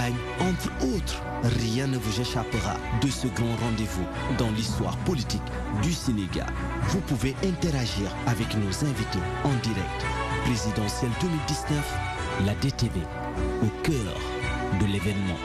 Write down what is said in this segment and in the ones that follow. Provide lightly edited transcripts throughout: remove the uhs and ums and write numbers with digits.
campagne, entre autres. Rien ne vous échappera de ce grand rendez-vous dans l'histoire politique du Sénégal. Vous pouvez interagir avec nos invités en direct. Présidentielle 2019, la DTV, au cœur de l'événement.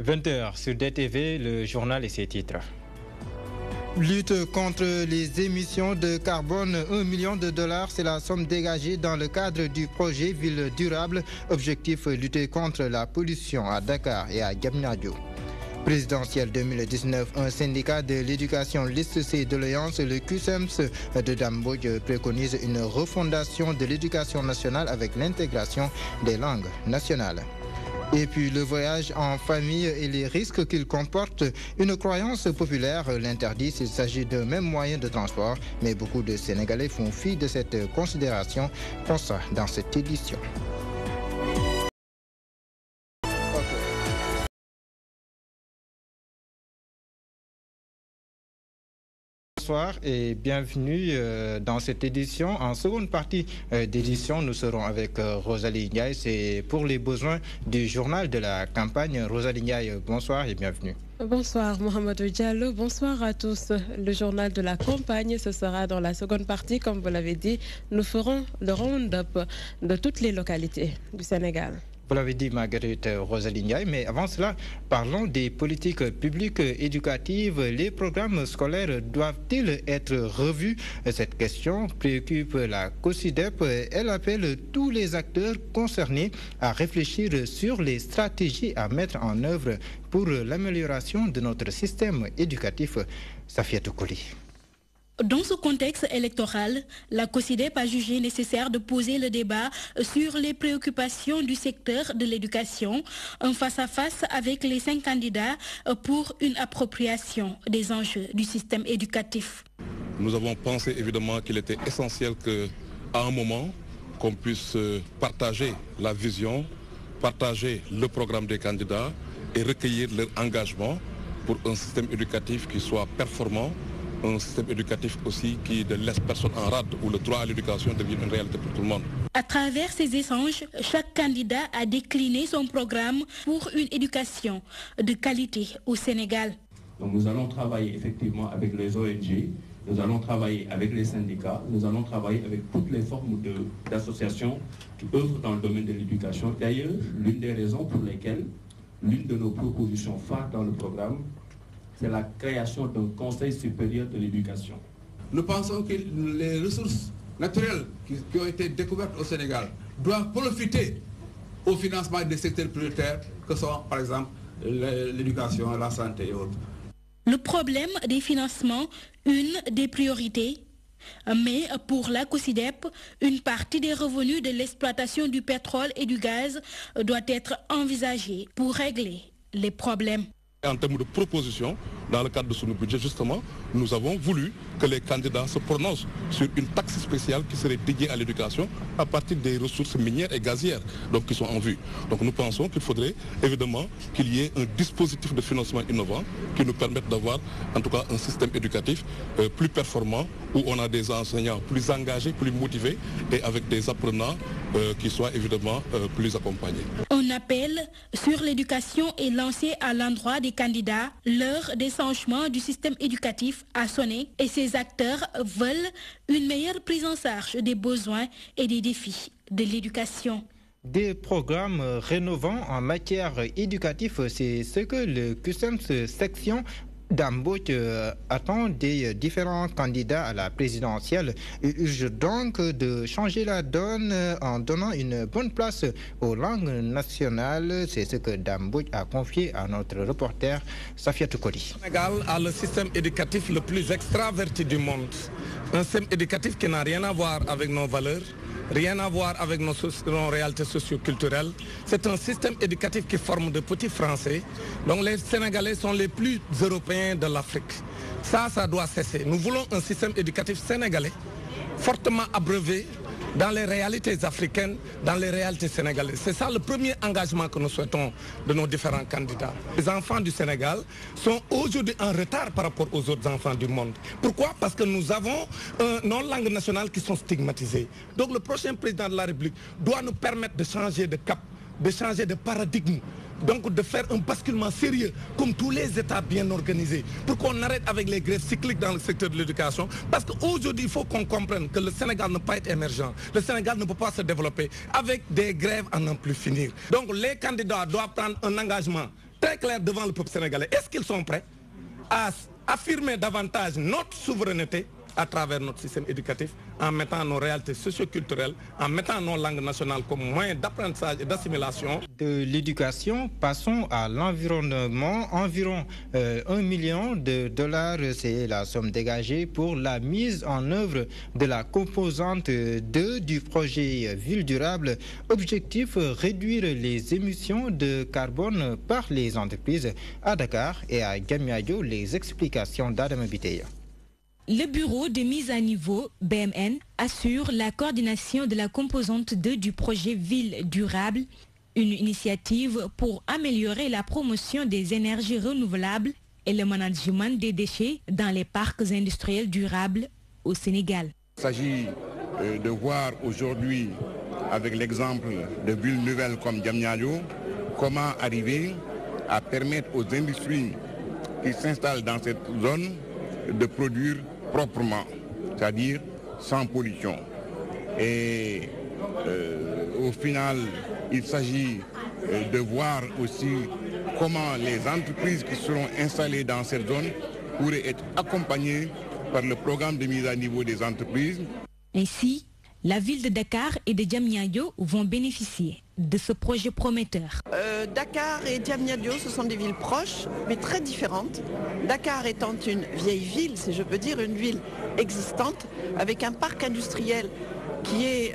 « 20h sur DTV, le journal et ses titres. Lutte contre les émissions de carbone, 1 million de dollars, c'est la somme dégagée dans le cadre du projet Ville durable. Objectif, lutter contre la pollution à Dakar et à Diamniadio. Présidentielle 2019, un syndicat de l'éducation liste ses doléances. Le QSEMS de Dame Mbodj préconise une refondation de l'éducation nationale avec l'intégration des langues nationales. Et puis le voyage en famille et les risques qu'il comporte. Une croyance populaire l'interdit s'il s'agit d'un même moyen de transport. Mais beaucoup de Sénégalais font fi de cette considération. Pour ça, dans cette édition. Bonsoir et bienvenue dans cette édition. En seconde partie d'édition, nous serons avec Rosalie Ndiaye. C'est pour les besoins du journal de la campagne. Rosalie Ndiaye, bonsoir et bienvenue. Bonsoir Mohamedou Diallo, bonsoir à tous. Le journal de la campagne, ce sera dans la seconde partie. Comme vous l'avez dit, nous ferons le round-up de toutes les localités du Sénégal. Vous l'avez dit, Marguerite Rosalie Ndiaye, mais avant cela, parlons des politiques publiques éducatives. Les programmes scolaires doivent-ils être revus? Cette question préoccupe la COSYDEP. Elle appelle tous les acteurs concernés à réfléchir sur les stratégies à mettre en œuvre pour l'amélioration de notre système éducatif. Safiatou Koli. Dans ce contexte électoral, la COSYDEP a jugé nécessaire de poser le débat sur les préoccupations du secteur de l'éducation, en face-à-face avec les 5 candidats pour une appropriation des enjeux du système éducatif. Nous avons pensé évidemment qu'il était essentiel qu'à un moment, qu'on puisse partager la vision, partager le programme des candidats et recueillir leur engagement pour un système éducatif qui soit performant, un système éducatif aussi qui ne laisse personne en rade, où le droit à l'éducation devient une réalité pour tout le monde. À travers ces échanges, chaque candidat a décliné son programme pour une éducation de qualité au Sénégal. Donc nous allons travailler effectivement avec les ONG, nous allons travailler avec les syndicats, nous allons travailler avec toutes les formes d'associations qui œuvrent dans le domaine de l'éducation. D'ailleurs, l'une des raisons pour lesquelles l'une de nos propositions phares dans le programme, c'est la création d'un conseil supérieur de l'éducation. Nous pensons que les ressources naturelles qui ont été découvertes au Sénégal doivent profiter au financement des secteurs prioritaires que sont par exemple l'éducation, la santé et autres. Le problème des financements, une des priorités. Mais pour la COSYDEP, une partie des revenus de l'exploitation du pétrole et du gaz doit être envisagée pour régler les problèmes. En termes de propositions, dans le cadre de ce budget, justement, nous avons voulu que les candidats se prononcent sur une taxe spéciale qui serait dédiée à l'éducation à partir des ressources minières et gazières donc, qui sont en vue. Donc nous pensons qu'il faudrait évidemment qu'il y ait un dispositif de financement innovant qui nous permette d'avoir en tout cas un système éducatif plus performant où on a des enseignants plus engagés, plus motivés et avec des apprenants qui soient évidemment plus accompagnés. Un appel sur l'éducation est lancé à l'endroit des candidats. L'heure des changements du système éducatif a sonné et ces acteurs veulent une meilleure prise en charge des besoins et des défis de l'éducation. Des programmes rénovants en matière éducative, c'est ce que le QSEMS section Dame Mbodj attend des différents candidats à la présidentielle. Il urge donc de changer la donne en donnant une bonne place aux langues nationales. C'est ce que Dame Mbodj a confié à notre reporter Safiatou Koli. Le Sénégal a le système éducatif le plus extraverti du monde. Un système éducatif qui n'a rien à voir avec nos valeurs, rien à voir avec nos réalités socio-culturelles. C'est un système éducatif qui forme de petits Français. Donc les Sénégalais sont les plus européens de l'Afrique. Ça doit cesser. Nous voulons un système éducatif sénégalais, fortement abreuvé dans les réalités africaines, dans les réalités sénégalaises. C'est ça le premier engagement que nous souhaitons de nos différents candidats. Les enfants du Sénégal sont aujourd'hui en retard par rapport aux autres enfants du monde. Pourquoi? Parce que nous avons nos langues nationales qui sont stigmatisées. Donc le prochain président de la République doit nous permettre de changer de cap, de changer de paradigme. Donc de faire un basculement sérieux, comme tous les États bien organisés, pour qu'on arrête avec les grèves cycliques dans le secteur de l'éducation. Parce qu'aujourd'hui, il faut qu'on comprenne que le Sénégal ne peut pas être émergent. Le Sénégal ne peut pas se développer avec des grèves à n'en plus finir. Donc les candidats doivent prendre un engagement très clair devant le peuple sénégalais. Est-ce qu'ils sont prêts à affirmer davantage notre souveraineté à travers notre système éducatif, en mettant nos réalités socio-culturelles, en mettant nos langues nationales comme moyen d'apprentissage et d'assimilation. De l'éducation, passons à l'environnement. Environ 1 million de dollars, c'est la somme dégagée pour la mise en œuvre de la composante 2 du projet Ville durable. Objectif, réduire les émissions de carbone par les entreprises à Dakar et à Diamniadio. Les explications d'Adama Biteya. Le bureau de mise à niveau, BMN, assure la coordination de la composante 2 du projet Ville durable, une initiative pour améliorer la promotion des énergies renouvelables et le management des déchets dans les parcs industriels durables au Sénégal. Il s'agit de voir aujourd'hui, avec l'exemple de villes nouvelles comme Diamniadio, comment arriver à permettre aux industries qui s'installent dans cette zone de produire proprement, c'est-à-dire sans pollution. Et au final, il s'agit de voir aussi comment les entreprises qui seront installées dans cette zone pourraient être accompagnées par le programme de mise à niveau des entreprises. Ainsi, la ville de Dakar et de Diamniadio vont bénéficier de ce projet prometteur. Dakar et Diamniadio, ce sont des villes proches, mais très différentes. Dakar étant une vieille ville, si je peux dire, une ville existante, avec un parc industriel qui est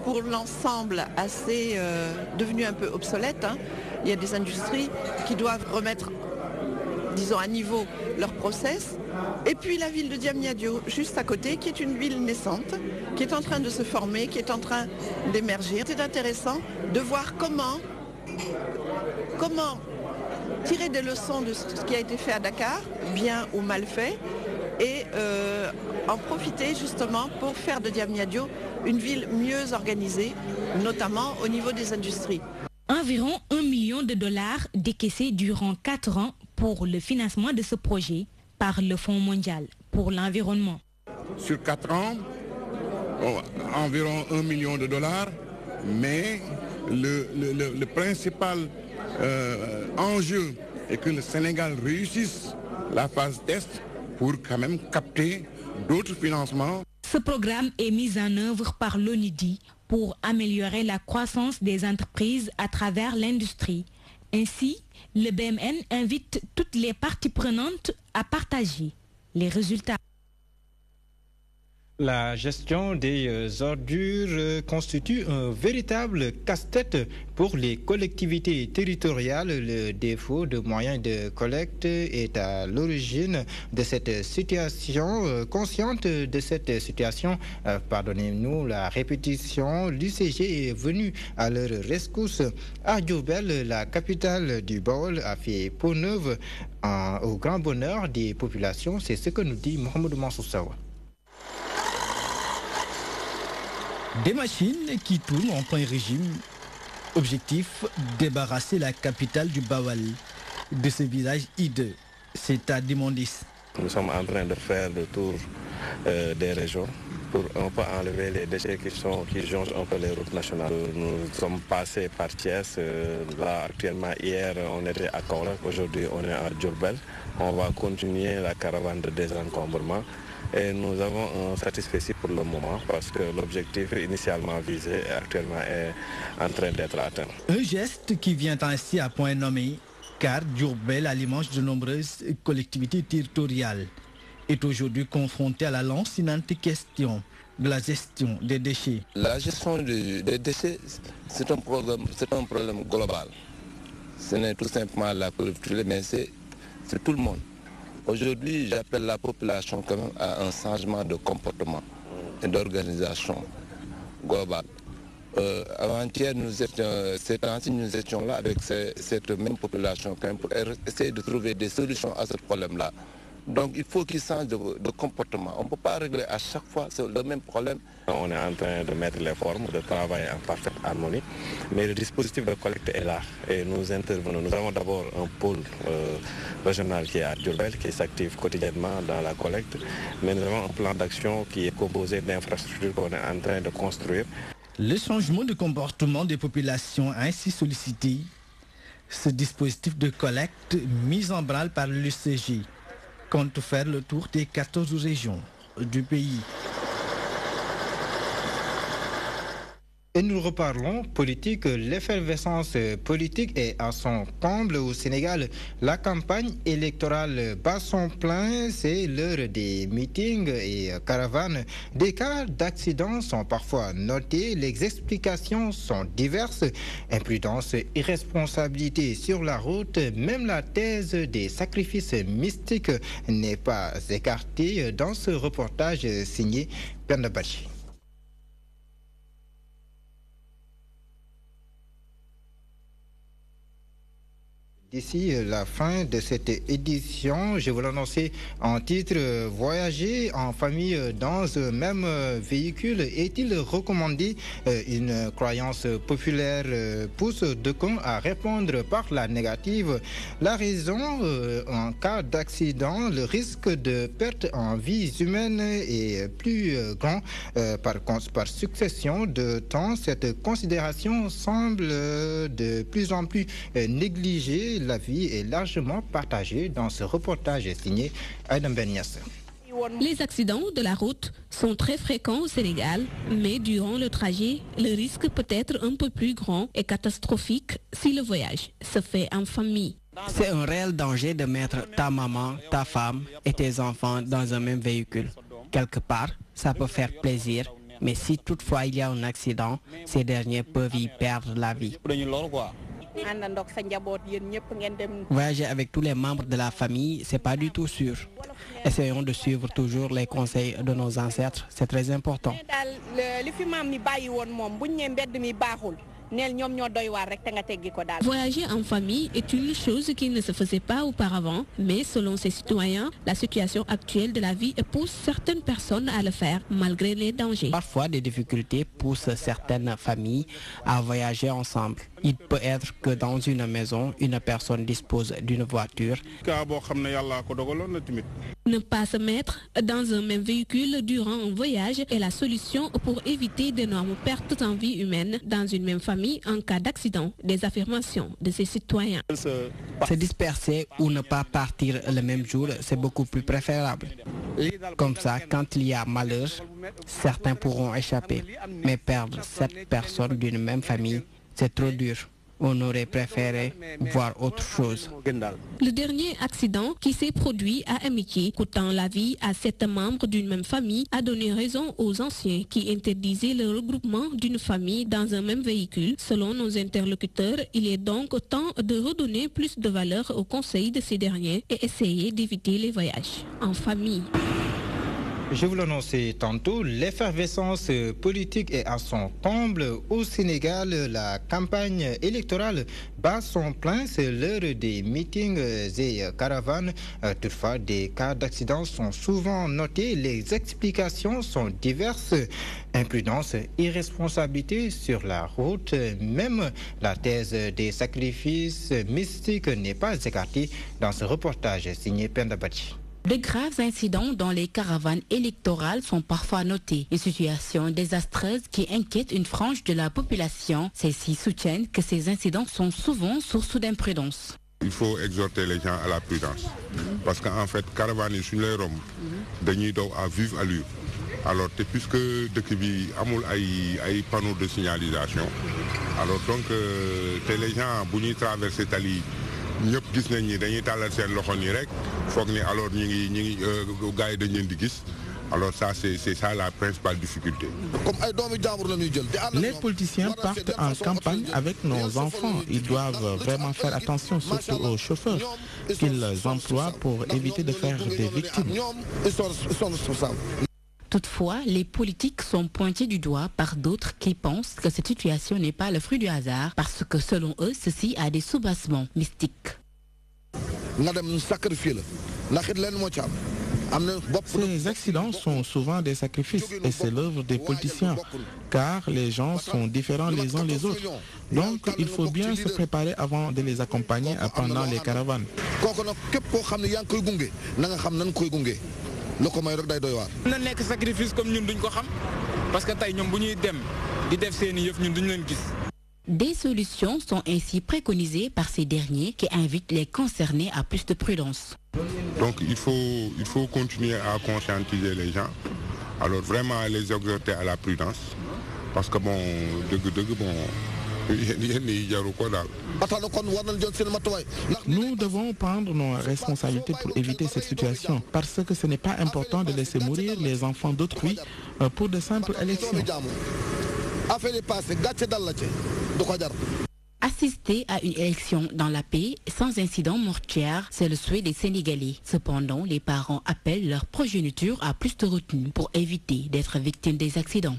pour l'ensemble assez devenu un peu obsolète. Il y a des industries qui doivent remettre, disons, à niveau leur process. Et puis la ville de Diamniadio, juste à côté, qui est une ville naissante, qui est en train de se former, qui est en train d'émerger. C'est intéressant de voir comment tirer des leçons de ce qui a été fait à Dakar, bien ou mal fait, et en profiter justement pour faire de Diamniadio une ville mieux organisée, notamment au niveau des industries. Environ 1 million de dollars décaissés durant 4 ans pour le financement de ce projet par le Fonds mondial pour l'environnement. Sur 4 ans, environ 1 million de dollars, mais le principal enjeu est que le Sénégal réussisse la phase test pour quand même capter d'autres financements. Ce programme est mis en œuvre par l'ONUDI pour améliorer la croissance des entreprises à travers l'industrie. Ainsi, le BMN invite toutes les parties prenantes à partager les résultats. La gestion des ordures constitue un véritable casse-tête pour les collectivités territoriales. Le défaut de moyens de collecte est à l'origine de cette situation. Consciente de cette situation, pardonnez-nous la répétition, l'UCG est venu à leur rescousse. À Diourbel, la capitale du Baol, a fait peau neuve au grand bonheur des populations. C'est ce que nous dit Mohamed Mansour. Des machines qui tournent en plein régime. Objectif, débarrasser la capitale du Bawal de ce village hideux. C'est à Dimondis. Nous sommes en train de faire le tour des régions pour un peu enlever les déchets qui jongent un peu les routes nationales. Nous sommes passés par Thiès. Là, actuellement, hier, on était à Kaolack. Aujourd'hui, on est à Diourbel. On va continuer la caravane de désencombrement. Et nous avons un satisfait pour le moment parce que l'objectif initialement visé actuellement est en train d'être atteint. Un geste qui vient ainsi à point nommé car Diourbel, à l'image de nombreuses collectivités territoriales, est aujourd'hui confronté à la lancinante question de la gestion des déchets. La gestion des déchets, c'est un problème global. Ce n'est tout simplement la collectivité, mais c'est tout le monde. Aujourd'hui, j'appelle la population quand même à un changement de comportement et d'organisation globale. Avant-hier, nous étions là avec cette même population quand même pour essayer de trouver des solutions à ce problème-là. Donc il faut qu'ils changent de comportement. On ne peut pas régler à chaque fois le même problème. On est en train de mettre les formes, de travailler en parfaite harmonie. Mais le dispositif de collecte est là et nous intervenons. Nous avons d'abord un pôle régional qui est à Diourbel, qui s'active quotidiennement dans la collecte. Mais nous avons un plan d'action qui est composé d'infrastructures qu'on est en train de construire. Le changement de comportement des populations a ainsi sollicité ce dispositif de collecte mis en branle par l'UCG compte faire le tour des 14 régions du pays. Et nous reparlons politique. L'effervescence politique est à son comble au Sénégal. La campagne électorale bat son plein. C'est l'heure des meetings et caravanes. Des cas d'accidents sont parfois notés. Les explications sont diverses. Imprudence, irresponsabilité sur la route. Même la thèse des sacrifices mystiques n'est pas écartée dans ce reportage signé Penda Bachi. D'ici la fin de cette édition, je vous l'annoncer en titre, voyager en famille dans un même véhicule est-il recommandé? Une croyance populaire pousse d'aucuns à répondre par la négative. La raison, en cas d'accident, le risque de perte en vies humaines est plus grand. Par succession de temps, cette considération semble de plus en plus négligée. La vie est largement partagée dans ce reportage signé Adam Benias. Les accidents de la route sont très fréquents au Sénégal, mais durant le trajet, le risque peut être un peu plus grand et catastrophique si le voyage se fait en famille. C'est un réel danger de mettre ta maman, ta femme et tes enfants dans un même véhicule. Quelque part, ça peut faire plaisir, mais si toutefois il y a un accident, ces derniers peuvent y perdre la vie. Voyager avec tous les membres de la famille, c'est pas du tout sûr. Essayons de suivre toujours les conseils de nos ancêtres, c'est très important. Voyager en famille est une chose qui ne se faisait pas auparavant, mais selon ces citoyens, la situation actuelle de la vie pousse certaines personnes à le faire, malgré les dangers. Parfois, des difficultés poussent certaines familles à voyager ensemble. Il peut être que dans une maison, une personne dispose d'une voiture. Ne pas se mettre dans un même véhicule durant un voyage est la solution pour éviter d'énormes pertes en vie humaine dans une même famille en cas d'accident. Des affirmations de ces citoyens. Se disperser ou ne pas partir le même jour, c'est beaucoup plus préférable. Comme ça, quand il y a malheur, certains pourront échapper. Mais perdre 7 personnes d'une même famille, c'est trop dur. On aurait préféré voir autre chose. Le dernier accident qui s'est produit à Amitié, coûtant la vie à 7 membres d'une même famille, a donné raison aux anciens qui interdisaient le regroupement d'une famille dans un même véhicule. Selon nos interlocuteurs, il est donc temps de redonner plus de valeur aux conseils de ces derniers et essayer d'éviter les voyages en famille. Je vous l'annonçais tantôt, l'effervescence politique est à son comble. Au Sénégal, la campagne électorale bat son plein. C'est l'heure des meetings et caravanes. Toutefois, des cas d'accident sont souvent notés. Les explications sont diverses. Imprudence, irresponsabilité sur la route. Même la thèse des sacrifices mystiques n'est pas écartée dans ce reportage signé Penda Bachi. De graves incidents dans les caravanes électorales sont parfois notés. Une situation désastreuse qui inquiète une frange de la population. Celles-ci soutiennent que ces incidents sont souvent source d'imprudence. Il faut exhorter les gens à la prudence. Parce qu'en fait, caravane sur les Roms, dañuy daw à vivre à l'heure. Alors, puisque dëkk bi amul ay panneaux de signalisation, alors donc les gens bu ñuy traverser tali ñëpp gis nañ ni dañuy tàllal seen loxo nii rek foog ni alors ñi ngi gars yi dañ leen di gis Alors ça, c'est ça la principale difficulté. Les politiciens partent en campagne avec nos enfants. Ils doivent vraiment faire attention, surtout aux chauffeurs qu'ils emploient pour éviter de faire des victimes. Toutefois, les politiques sont pointés du doigt par d'autres qui pensent que cette situation n'est pas le fruit du hasard parce que selon eux, ceci a des soubassements mystiques. Ces accidents sont souvent des sacrifices et c'est l'œuvre des politiciens car les gens sont différents les uns les autres. Donc il faut bien se préparer avant de les accompagner pendant les caravanes. na nekk sacrifice comme ñun duñ ko xam parce que tey ñoom bu ñuy dem di def seeni yëf ñun duñ leen gis. Des solutions sont ainsi préconisées par ces derniers qui invitent les concernés à plus de prudence. Donc il faut continuer à conscientiser les gens. Alors vraiment à les exhorter à la prudence parce que bon nous devons prendre nos responsabilités pour éviter cette situation parce que ce n'est pas important de laisser mourir les enfants d'autrui pour de simples élections. Assister à une élection dans la paix sans incident mortier, c'est le souhait des Sénégalais. Cependant, les parents appellent leur progéniture à plus de retenue pour éviter d'être victimes des accidents.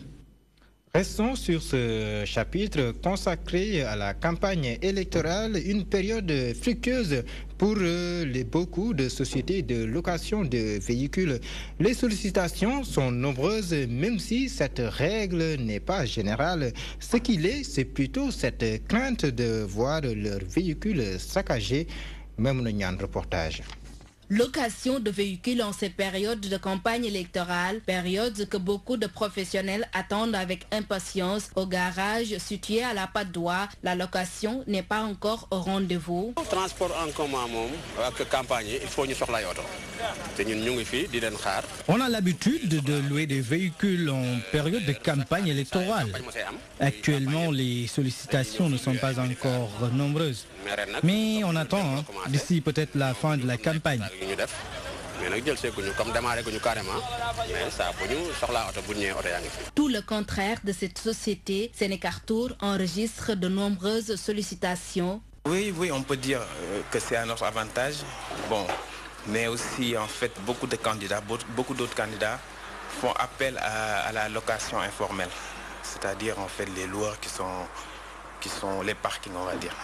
Restons sur ce chapitre consacré à la campagne électorale, une période fructueuse pour beaucoup de sociétés de location de véhicules. Les sollicitations sont nombreuses, même si cette règle n'est pas générale. Ce qu'il est, c'est plutôt cette crainte de voir leur véhicule saccagé. Même un reportage. Location de véhicules en ces périodes de campagne électorale, période que beaucoup de professionnels attendent avec impatience au garage situé à la Patte d'Oie. La location n'est pas encore au rendez-vous. Transport en commun avec campagne, il faut ñu soxla auto. Té ñun ñu ngi fi di len xaar. On a l'habitude de louer des véhicules en période de campagne électorale. Actuellement, les sollicitations ne sont pas encore nombreuses. Mais on attend d'ici peut-être la fin de la campagne. Tout le contraire de cette société, Sénécartour enregistre de nombreuses sollicitations. Oui, on peut dire que c'est à notre avantage. Bon, mais aussi en fait beaucoup d'autres candidats font appel à la location informelle, c'est-à-dire en fait les loueurs qui sont les parkings, on va dire.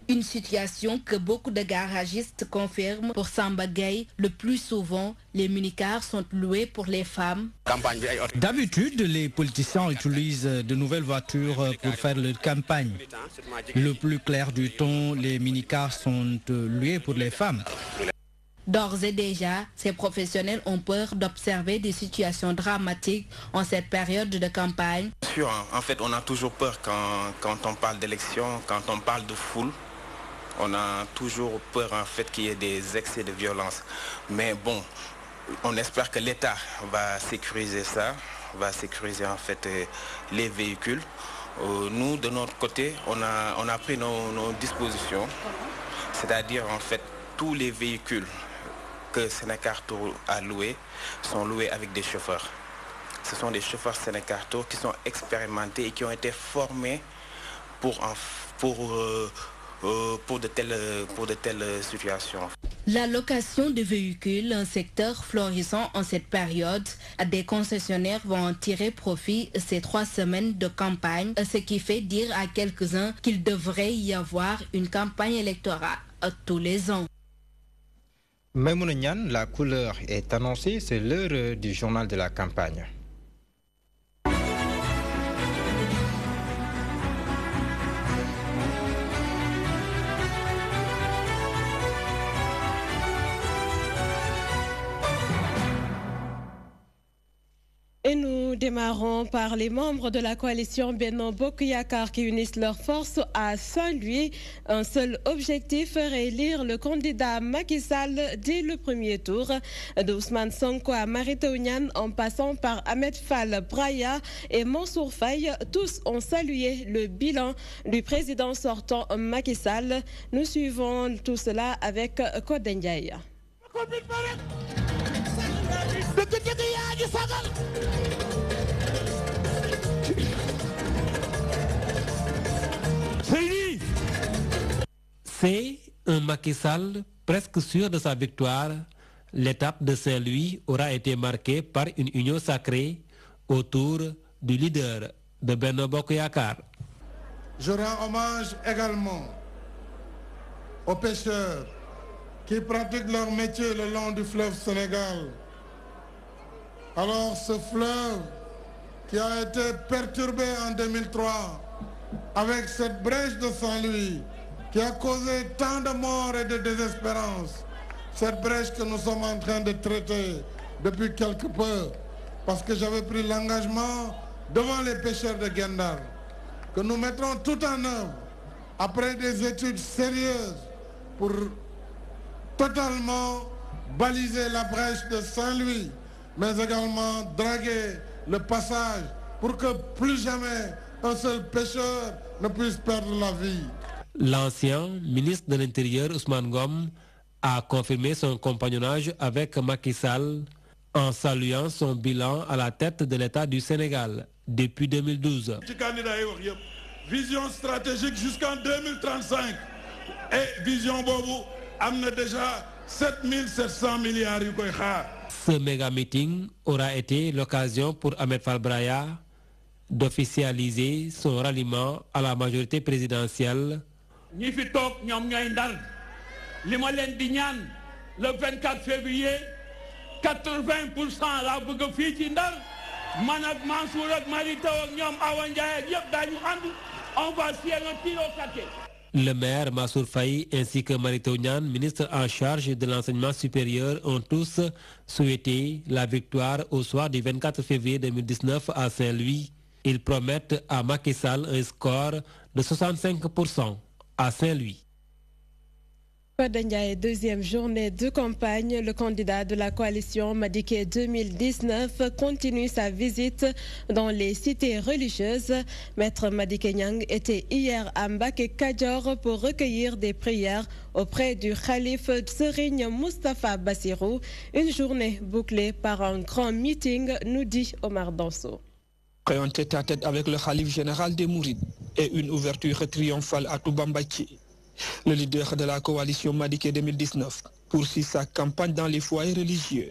Une situation que beaucoup de garagistes confirment. Pour Samba Gueye, le plus souvent, les minicars sont loués pour les femmes. D'habitude, les politiciens utilisent de nouvelles voitures pour faire leur campagne. Le plus clair du temps, les minicars sont loués pour les femmes. D'ores et déjà, ces professionnels ont peur d'observer des situations dramatiques en cette période de campagne. Bien sûr, en fait, on a toujours peur quand on parle d'élection, quand on parle de foule. On a toujours peur en fait qu'il y ait des excès de violence. Mais bon, on espère que l'État va sécuriser ça, va sécuriser en fait les véhicules. Nous, de notre côté, on a pris nos dispositions. C'est-à-dire en fait tous les véhicules que Sénécartour a loués sont loués avec des chauffeurs. Ce sont des chauffeurs Sénécartour qui sont expérimentés et qui ont été formés pour de telles situations. La location de véhicules, un secteur florissant en cette période, des concessionnaires vont en tirer profit ces 3 semaines de campagne, ce qui fait dire à quelques-uns qu'il devrait y avoir une campagne électorale tous les ans. Maimouna Niane, la couleur est annoncée, c'est l'heure du journal de la campagne. Et nous démarrons par les membres de la coalition Benno Bokk Yakaar qui unissent leurs forces à Saint-Louis. Un seul objectif, réélire le candidat Macky Sall dès le premier tour. De Ousmane Sonko à Mary Teuw Niane en passant par Ahmed Fall Braya et Mansour Faye, tous ont salué le bilan du président sortant Macky Sall. Nous suivons tout cela avec Codé Ndiaye. C'est un Macky Sall presque sûr de sa victoire. L'étape de Saint-Louis aura été marquée par une union sacrée autour du leader de Benno Bokk Yakaar. Je rends hommage également aux pêcheurs qui pratiquent leur métier le long du fleuve Sénégal. Alors ce fleuve qui a été perturbé en 2003 avec cette brèche de Saint-Louis qui a causé tant de morts et de désespérance, cette brèche que nous sommes en train de traiter depuis quelque peu, parce que j'avais pris l'engagement devant les pêcheurs de Guet-Ndar que nous mettrons tout en œuvre après des études sérieuses pour totalement baliser la brèche de Saint-Louis, mais également draguer le passage pour que plus jamais un seul pêcheur ne puisse perdre la vie. L'ancien ministre de l'Intérieur Ousmane Ngom a confirmé son compagnonnage avec Macky Sall en saluant son bilan à la tête de l'État du Sénégal depuis 2012. Vision stratégique jusqu'en 2035 et vision bobu amna déjà 7700 milliards yu koy xaar. Ce méga meeting aura été l'occasion pour Ahmed Fall Braya d'officialiser son ralliement à la majorité présidentielle. ñi fi tok ñom ñoy ndar li ma leen di ñaan le 24 février 80% la bëgg fi ci ndar man ak Mansour ak Mary Teuw ak ñom Awa Ndiaye ak yëpp dañu ànd. On va Le maire Mansour Faye ainsi que Mary Teuw Niane, ministre en charge de l'enseignement supérieur, ont tous souhaité la victoire au soir du 24 février 2019 à Saint-Louis. Ils promettent à Macky Sall un score de 65% à Saint-Louis. Ndiaye, deuxième journée de campagne, le candidat de la coalition Madické 2019 continue sa visite dans les cités religieuses. Maître Madické Niang était hier à Mbacké Kadior pour recueillir des prières auprès du khalife Serigne Moustapha Bassirou. Une journée bouclée par un grand meeting, nous dit Omar Danso. Un tête-à-tête avec le khalife général des Mourides et une ouverture triomphale à Touba Mbacké. Le leader de la coalition Madické 2019 poursuit sa campagne dans les foyers religieux.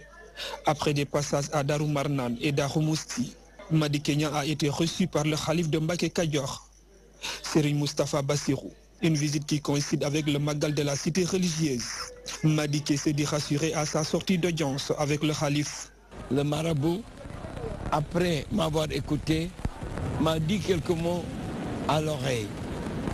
Après des passages à Darou Marnane et Darou Mousti, Madické Niang a été reçu par le khalife de Mbacké Kadior, Serigne Moustapha Bassirou. Une visite qui coïncide avec le magal de la cité religieuse. Madické s'est dit rassuré à sa sortie d'audience avec le khalife. Le marabout, après m'avoir écouté, m'a dit quelques mots à l'oreille.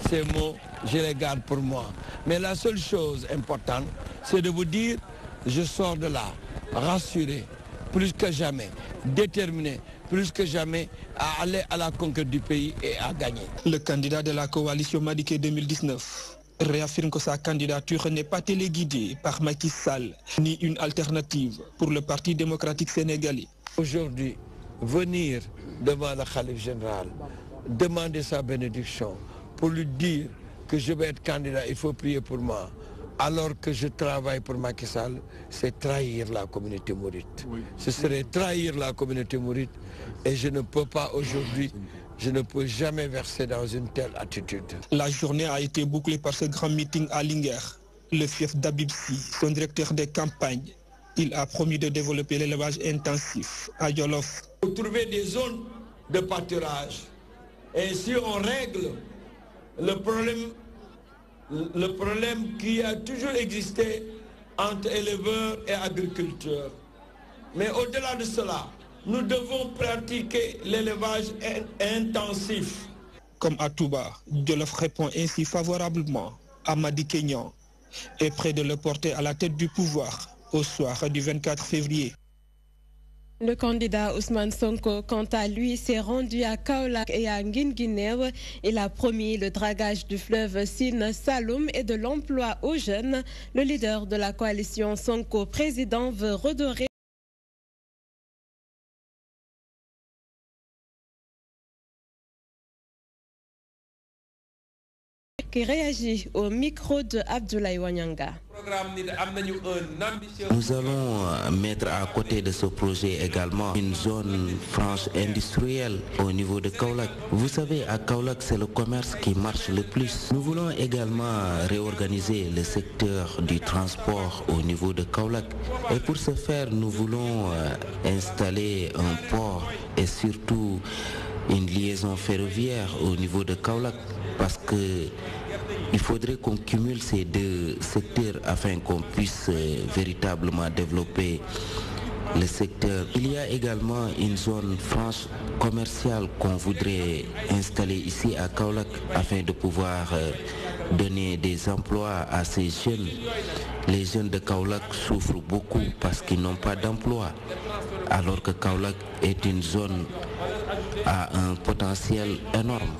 Ces mots, je les garde pour moi. Mais la seule chose importante, c'est de vous dire, je sors de là, rassuré, plus que jamais, déterminé, plus que jamais, à aller à la conquête du pays et à gagner. Le candidat de la coalition Madické 2019 réaffirme que sa candidature n'est pas téléguidée par Macky Sall, ni une alternative pour le Parti démocratique sénégalais. Aujourd'hui, venir devant le khalife général, demander sa bénédiction, pour lui dire que je vais être candidat, il faut prier pour moi, alors que je travaille pour Macky Sall, c'est trahir la communauté mouride. Oui. Ce serait trahir la communauté mouride et je ne peux pas aujourd'hui, je ne peux jamais verser dans une telle attitude. La journée a été bouclée par ce grand meeting à Linguère. Le fief d'Habib Sy, son directeur des campagnes, il a promis de développer l'élevage intensif à Jolof. Pour trouver des zones de pâturage, et si on règle le problème qui a toujours existé entre éleveurs et agriculteurs. Mais au-delà de cela, nous devons pratiquer l'élevage intensif. Comme à Touba, Jolof répond ainsi favorablement à Madické Niang et prêt de le porter à la tête du pouvoir au soir du 24 février. Le candidat Ousmane Sonko, quant à lui, s'est rendu à Kaolack et à Guinguinéo. Il a promis le dragage du fleuve Sine Saloum et de l'emploi aux jeunes. Le leader de la coalition Sonko président veut redorer qui réagit au micro de Abdoulaye Wanyanga. Nous allons mettre à côté de ce projet également une zone franche industrielle au niveau de Kaolack. Vous savez, à Kaolack, c'est le commerce qui marche le plus. Nous voulons également réorganiser le secteur du transport au niveau de Kaolack. Et pour ce faire, nous voulons installer un port et surtout une liaison ferroviaire au niveau de Kaolack, parce que il faudrait qu'on cumule ces deux secteurs afin qu'on puisse véritablement développer le secteur. Il y a également une zone franche commerciale qu'on voudrait installer ici à Kaolack afin de pouvoir donner des emplois à ces jeunes. Les jeunes de Kaolack souffrent beaucoup parce qu'ils n'ont pas d'emploi, alors que Kaolack est une zone à un potentiel énorme.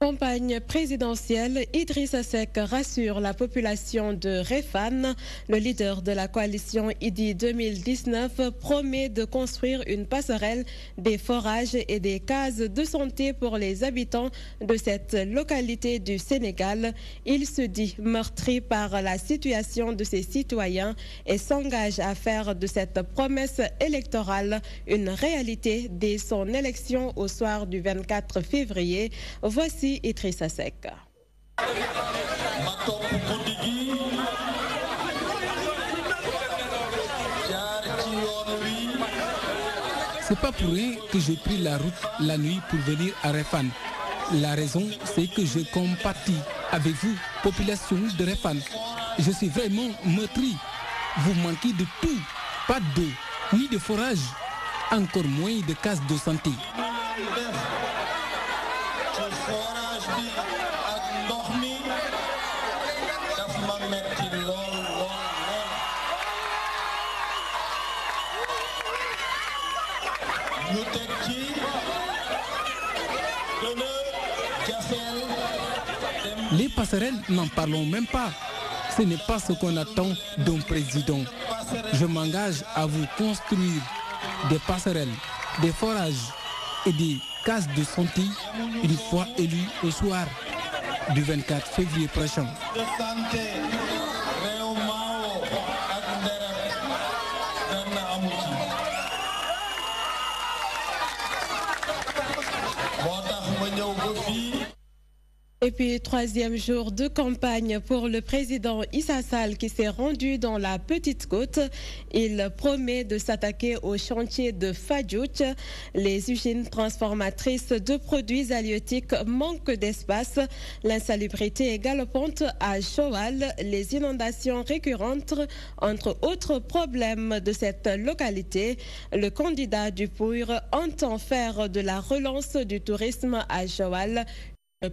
Campagne présidentielle, Idrissa Seck rassure la population de Réfane. Le leader de la coalition IDI 2019 promet de construire une passerelle, des forages et des cases de santé pour les habitants de cette localité du Sénégal. Il se dit meurtri par la situation de ses citoyens et s'engage à faire de cette promesse électorale une réalité dès son élection au soir du 24 février. Voici Idrissa Seck. C'est pas pour rien que j'ai pris la route la nuit pour venir à Réfane. La raison, c'est que je compatis avec vous, population de Réfane. Je suis vraiment meurtri. Vous manquez de tout. Pas d'eau, ni de forage, encore moins de cases de santé. Les passerelles, n'en parlons même pas. Ce n'est pas ce qu'on attend d'un président. Je m'engage à vous construire des passerelles, des forages et des cases de santé une fois élu au soir du 24 février prochain. Et puis, troisième jour de campagne pour le président Issa Sall qui s'est rendu dans la Petite Côte. Il promet de s'attaquer au chantier de Fadjoutch. Les usines transformatrices de produits halieutiques manquent d'espace. L'insalubrité est galopante à Joal. Les inondations récurrentes, entre autres problèmes de cette localité. Le candidat du PUR entend faire de la relance du tourisme à Joal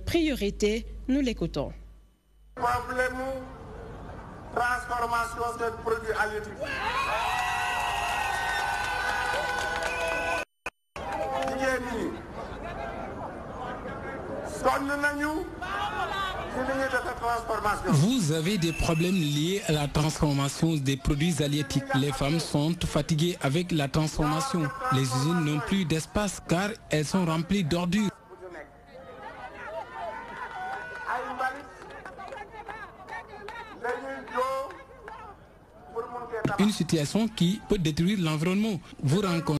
priorité. Nous l'écoutons. Problème transformation de produits halieutiques. Vous avez des problèmes liés à la transformation des produits halieutiques. Les femmes sont fatiguées avec la transformation. Les usines n'ont plus d'espace car elles sont remplies d'ordures. Une situation qui peut détruire l'environnement. Vous rencontrez